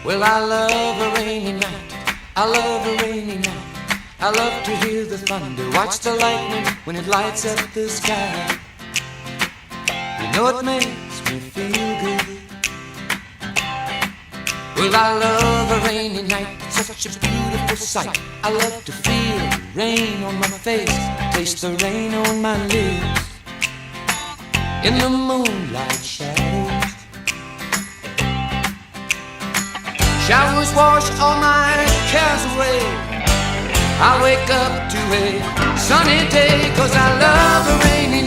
Well, I love a rainy night. I love a rainy night. I love to hear the thunder, watch the lightning when it lights up the sky. You know it makes me feel good. Well, I love a rainy night, it's such a beautiful sight. I love to feel the rain on my face, taste the rain on my lips. In the moonlight shadows, showers wash all my cares away. I wake up to a sunny day, 'cause I love a rainy